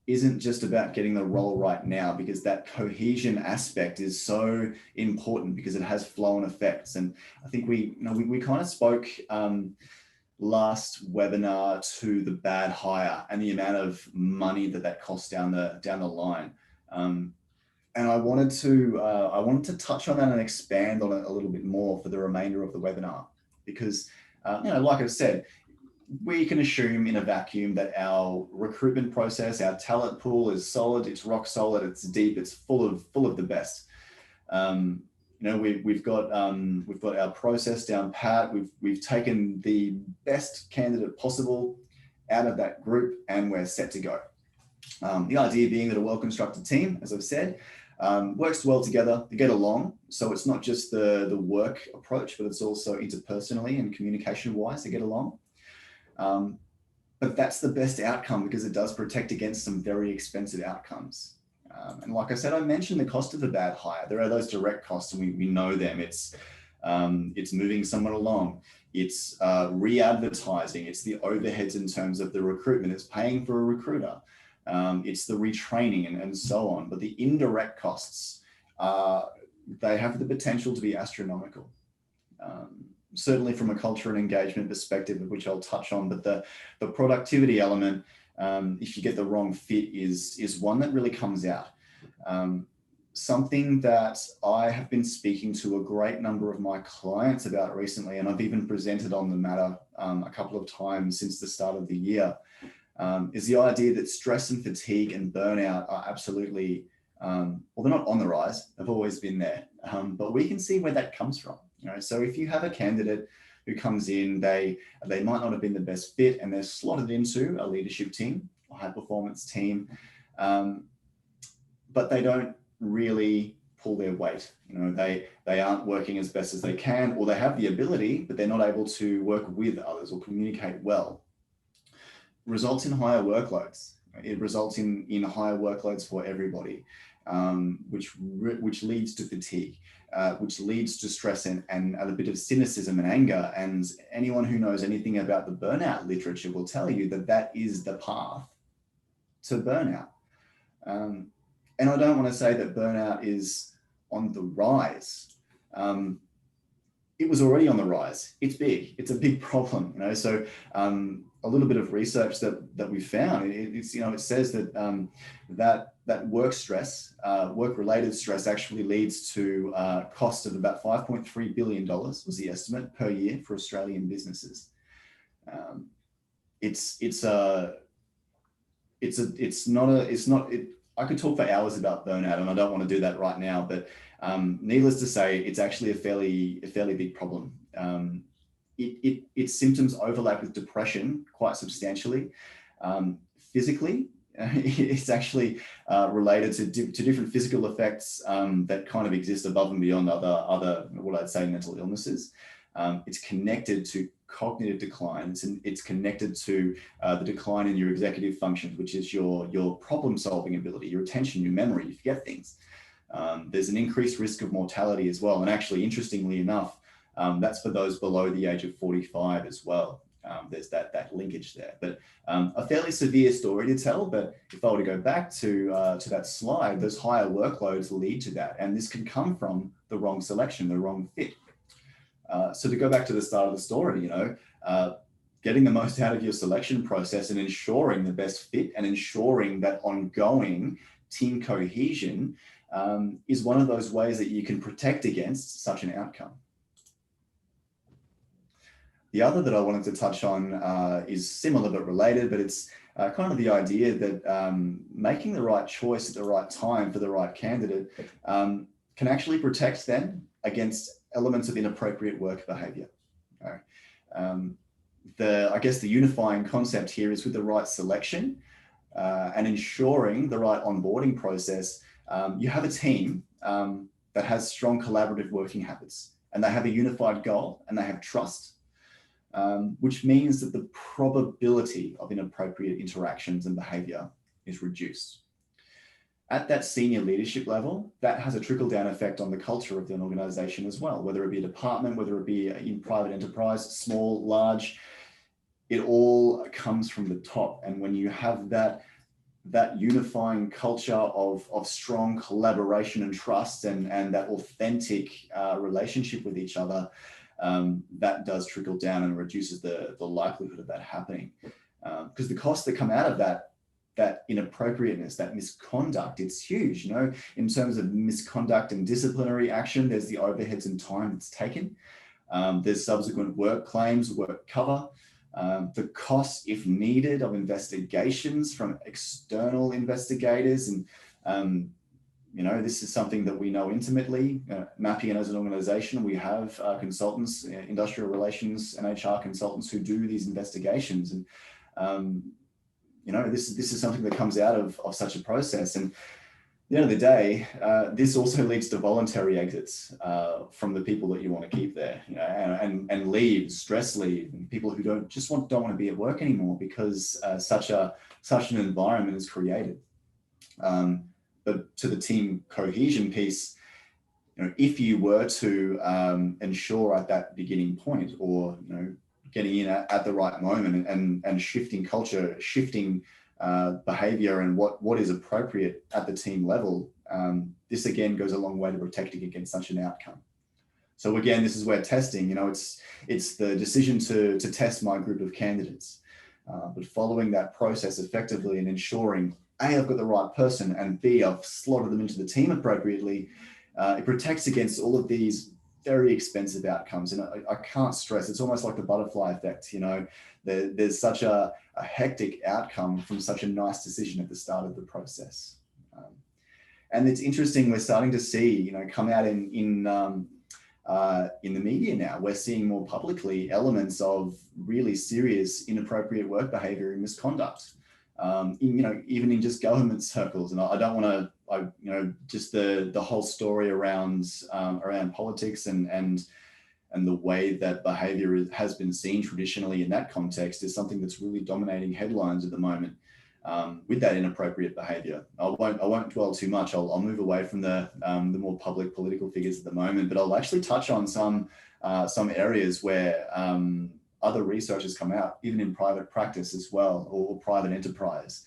isn't just about getting the role right now, because that cohesion aspect is so important because it has flow-on effects. And I think we kind of spoke last webinar to the bad hire and the amount of money that costs down the line. And I wanted to touch on that and expand on it a little bit more for the remainder of the webinar, because like I said, we can assume in a vacuum that our recruitment process, our talent pool is solid, it's rock solid, it's deep, it's full of the best. We've got our process down pat. We've taken the best candidate possible out of that group, and we're set to go. The idea being that a well-constructed team, as I've said, works well together, they get along. So it's not just the work approach, but it's also interpersonally and communication-wise they get along. But that's the best outcome because it does protect against some very expensive outcomes. And like I said, I mentioned the cost of a bad hire. There are those direct costs, and we know them. It's moving someone along. It's re-advertising. It's the overheads in terms of the recruitment. It's paying for a recruiter. It's the retraining and so on. But the indirect costs, they have the potential to be astronomical. Certainly from a culture and engagement perspective, which I'll touch on, but the productivity element, if you get the wrong fit, is one that really comes out. Something that I have been speaking to a great number of my clients about recently, and I've even presented on the matter a couple of times since the start of the year, is the idea that stress and fatigue and burnout are absolutely, well, they're not on the rise, they've always been there, but we can see where that comes from. So if you have a candidate who comes in, they might not have been the best fit, and they're slotted into a leadership team, a high performance team, but they don't really pull their weight. They aren't working as best as they can, or they have the ability, but they're not able to work with others or communicate well. Results in higher workloads. It results in higher workloads for everybody, which leads to fatigue. Which leads to stress and a bit of cynicism and anger. And anyone who knows anything about the burnout literature will tell you that that is the path to burnout. And I don't want to say that burnout is on the rise. It was already on the rise. It's big. It's a big problem. So a little bit of research that we found, it says that that work stress, work-related stress, actually leads to a cost of about $5.3 billion was the estimate per year for Australian businesses. I could talk for hours about burnout, and I don't want to do that right now, but needless to say, it's actually a fairly big problem. Its symptoms overlap with depression quite substantially. Physically, it's actually related to different physical effects that kind of exist above and beyond other what I'd say mental illnesses. It's connected to cognitive decline. It's connected to the decline in your executive functions, which is your problem-solving ability, your attention, your memory. You forget things. There's an increased risk of mortality as well. And actually, interestingly enough, that's for those below the age of 45 as well. There's that linkage there, but a fairly severe story to tell. But if I were to go back to that slide, those higher workloads lead to that, and this can come from the wrong selection, the wrong fit. So to go back to the start of the story, getting the most out of your selection process and ensuring the best fit and ensuring that ongoing team cohesion is one of those ways that you can protect against such an outcome. The other that I wanted to touch on is similar but related, but it's kind of the idea that making the right choice at the right time for the right candidate can actually protect them against elements of inappropriate work behavior. I guess the unifying concept here is with the right selection and ensuring the right onboarding process, you have a team that has strong collaborative working habits, and they have a unified goal and they have trust, which means that the probability of inappropriate interactions and behavior is reduced. At that senior leadership level, that has a trickle-down effect on the culture of an organization as well, whether it be a department, whether it be in private enterprise, small, large, it all comes from the top. And when you have that unifying culture of strong collaboration and trust and that authentic relationship with each other, that does trickle down and reduces the likelihood of that happening. Because the costs that come out of that inappropriateness, that misconduct, it's huge. You know, in terms of misconduct and disciplinary action, there's the overheads and time it's taken. There's subsequent work claims, work cover, the costs, if needed, of investigations from external investigators. And, you know, this is something that we know intimately. Mapping as an organization, we have consultants, industrial relations and HR consultants who do these investigations. And, you know, this is something that comes out of such a process. And at the end of the day, this also leads to voluntary exits from the people that you want to keep there, you know, and leave, stress leave, and people who don't want to be at work anymore because such an environment is created. But to the team cohesion piece, you know, if you were to ensure at that beginning point, or you know, getting in at the right moment and shifting culture, shifting behavior and what is appropriate at the team level, this again goes a long way to protecting against such an outcome. So again, this is where testing, you know, it's the decision to test my group of candidates, but following that process effectively and ensuring A, I've got the right person, and B, I've slotted them into the team appropriately. It protects against all of these very expensive outcomes. And I can't stress, it's almost like the butterfly effect. You know, there's such a hectic outcome from such a nice decision at the start of the process. And it's interesting, we're starting to see, you know, come out in the media now. We're seeing more publicly elements of really serious inappropriate work behavior and misconduct. You know, even in just government circles. And I don't want to, you know, just the whole story around politics and the way that behavior has been seen traditionally in that context is something that's really dominating headlines at the moment, with that inappropriate behavior. I won't dwell too much. I'll move away from the more public political figures at the moment, but I'll actually touch on some areas where other research has come out, even in private practice as well, or private enterprise.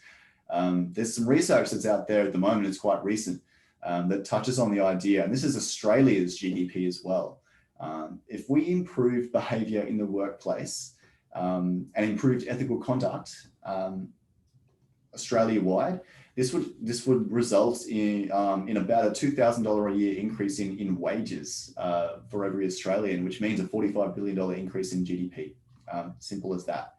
There's some research that's out there at the moment, it's quite recent, that touches on the idea, and this is Australia's GDP as well. If we improved behavior in the workplace and improved ethical conduct Australia-wide, this would result in about a $2,000 a year increase in wages for every Australian, which means a $45 billion increase in GDP. Simple as that.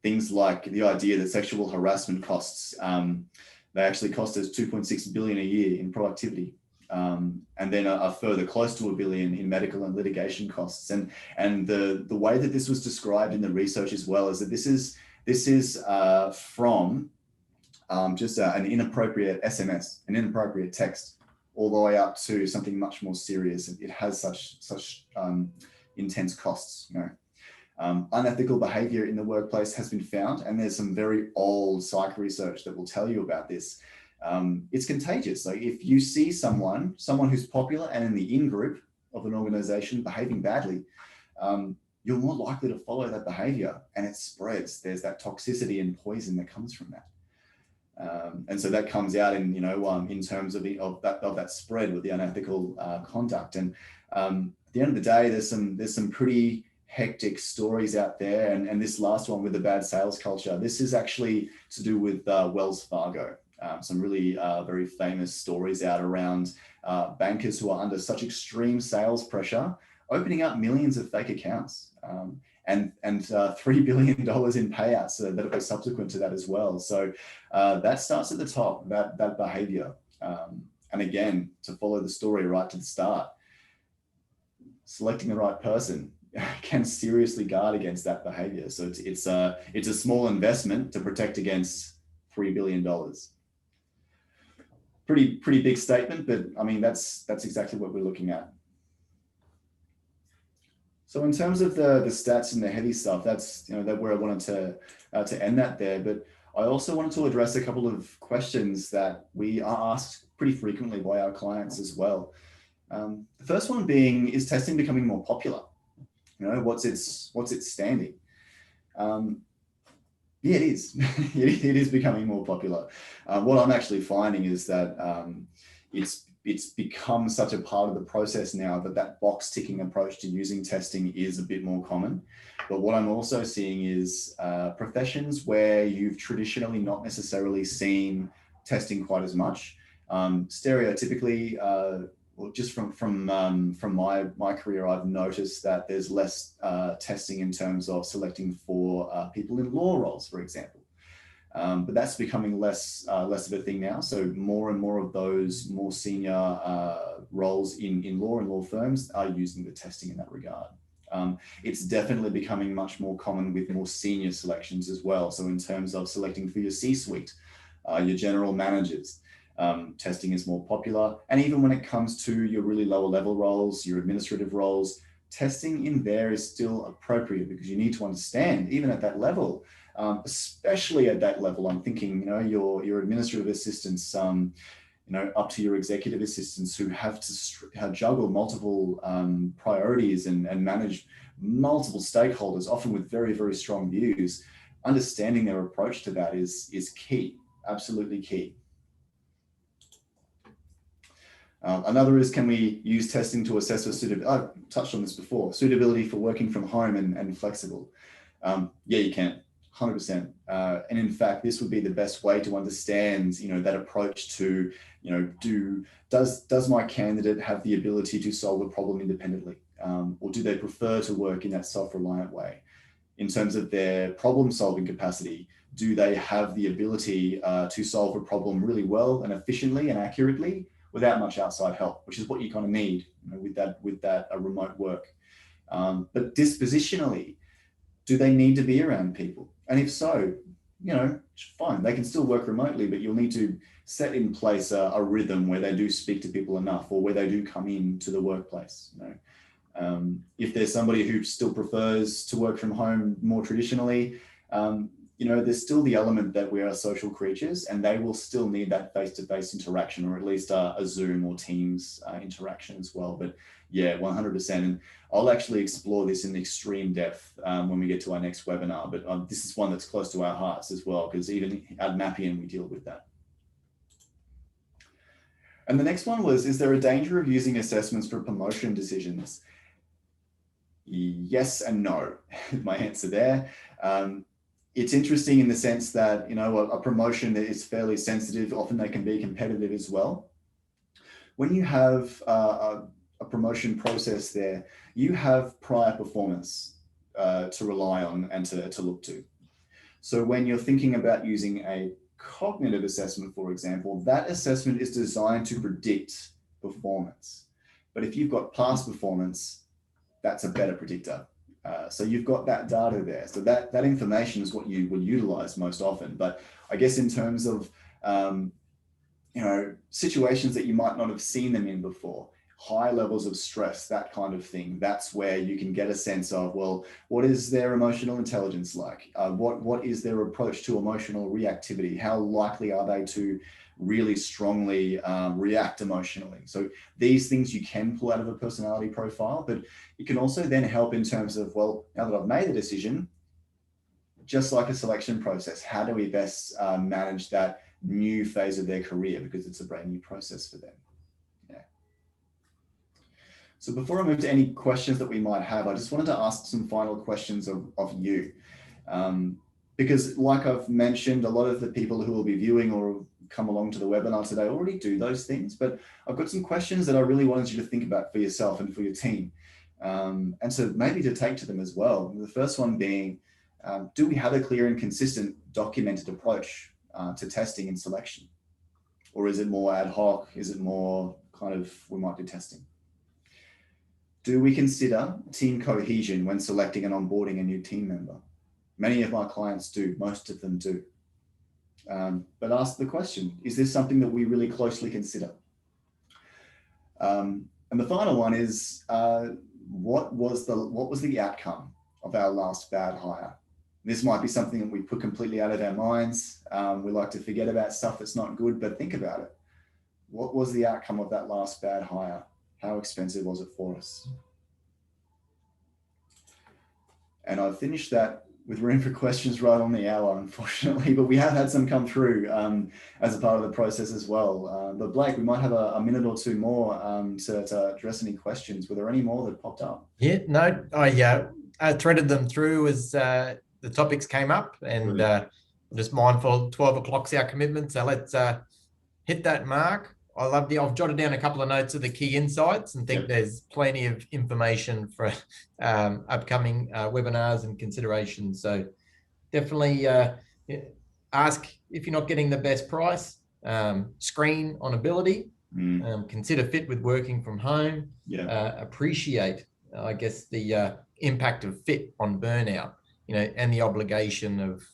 Things like the idea that sexual harassment costs, they actually cost us $2.6 billion a year in productivity, and then a further close to $1 billion in medical and litigation costs. And the way that this was described in the research as well is that this is from just an inappropriate SMS, an inappropriate text, all the way up to something much more serious. It has such intense costs, you know. Unethical behavior in the workplace has been found, and there's some very old psych research that will tell you about this. It's contagious. Like if you see someone who's popular and in the in-group of an organization behaving badly, you're more likely to follow that behavior, and it spreads. There's that toxicity and poison that comes from that. And so that comes out in, you know, in terms of that spread with the unethical conduct. And at the end of the day, there's some pretty hectic stories out there. And this last one with the bad sales culture, this is actually to do with Wells Fargo. Some really very famous stories out around bankers who are under such extreme sales pressure, opening up millions of fake accounts. and $3 billion in payouts that are subsequent to that as well. So that starts at the top, that behavior. And again, to follow the story right to the start, selecting the right person can seriously guard against that behavior. So it's a small investment to protect against $3 billion. Pretty big statement, but I mean, that's exactly what we're looking at. So in terms of the stats and the heavy stuff, that's that where I wanted to end that there. But I also wanted to address a couple of questions that we are asked pretty frequently by our clients as well. The first one being, is testing becoming more popular? What's its standing? Yeah, it is. It is becoming more popular. What I'm actually finding is that it's become such a part of the process now that box ticking approach to using testing is a bit more common. But what I'm also seeing is professions where you've traditionally not necessarily seen testing quite as much. Stereotypically, well, just from my career, I've noticed that there's less testing in terms of selecting for people in law roles, for example. But that's becoming less of a thing now. So more and more of those more senior roles in law and law firms are using the testing in that regard. It's definitely becoming much more common with more senior selections as well. So in terms of selecting for your C-suite, your general managers, testing is more popular. And even when it comes to your really lower level roles, your administrative roles, testing in there is still appropriate because you need to understand, even at that level, especially at that level, I'm thinking, your administrative assistants, up to your executive assistants who have to juggle multiple priorities and manage multiple stakeholders, often with very, very strong views. Understanding their approach to that is key, absolutely key. Another is, can we use testing to assess for suitability? I've touched on this before, suitability for working from home and flexible. Yeah, you can, 100%. And in fact, this would be the best way to understand, that approach to, does my candidate have the ability to solve a problem independently? Or do they prefer to work in that self-reliant way? In terms of their problem-solving capacity, do they have the ability to solve a problem really well and efficiently and accurately without much outside help, which is what you kind of need with that remote work. But dispositionally, do they need to be around people? And if so, fine, they can still work remotely, but you'll need to set in place a rhythm where they do speak to people enough, or where they do come into the workplace. If there's somebody who still prefers to work from home more traditionally, there's still the element that we are social creatures, and they will still need that face-to-face interaction, or at least a Zoom or Teams interaction as well. But yeah, 100%. And I'll actually explore this in extreme depth when we get to our next webinar. But this is one that's close to our hearts as well, because even at Mappian, we deal with that. And the next one was, is there a danger of using assessments for promotion decisions? Yes and no, my answer there. It's interesting in the sense that, a promotion that is fairly sensitive, often they can be competitive as well. When you have a promotion process there, you have prior performance to rely on and to look to. So when you're thinking about using a cognitive assessment, for example, that assessment is designed to predict performance. But if you've got past performance, that's a better predictor. So you've got that data there. So that information is what you will utilize most often. But I guess in terms of, situations that you might not have seen them in before, high levels of stress, that kind of thing, that's where you can get a sense of, well, what is their emotional intelligence like? What is their approach to emotional reactivity? How likely are they to really strongly react emotionally? So these things you can pull out of a personality profile, but it can also then help in terms of, well, now that I've made the decision, just like a selection process, how do we best manage that new phase of their career, because it's a brand new process for them. Yeah. So before I move to any questions that we might have, I just wanted to ask some final questions of you. Because like I've mentioned, a lot of the people who will be viewing or come along to the webinar today already do those things, but I've got some questions that I really wanted you to think about for yourself and for your team. And so maybe to take to them as well. The first one being, do we have a clear and consistent documented approach to testing and selection? Or is it more ad hoc? Is it more kind of, we might do testing? Do we consider team cohesion when selecting and onboarding a new team member? Many of my clients do, most of them do. But ask the question, is this something that we really closely consider? And the final one is, what was the outcome of our last bad hire? This might be something that we put completely out of our minds. We like to forget about stuff that's not good, but think about it. What was the outcome of that last bad hire? How expensive was it for us? And I've finished that with room for questions right on the hour, unfortunately, but we have had some come through as a part of the process as well. But Blake, we might have a minute or two more to address any questions. Were there any more that popped up? Yeah, no, I threaded them through as the topics came up, and I'm just mindful 12 o'clock's our commitment. So let's hit that mark. I've jotted down a couple of notes of the key insights and think there's plenty of information for upcoming webinars and considerations. So definitely ask if you're not getting the best price, screen on ability, consider fit with working from home, appreciate, I guess, the impact of fit on burnout, and the obligation of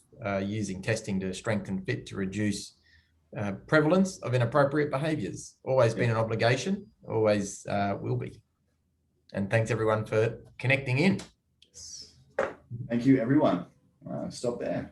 using testing to strengthen fit to reduce prevalence of inappropriate behaviors. Always been an obligation, always will be. And thanks everyone for connecting in. Thank you, everyone. Stop there.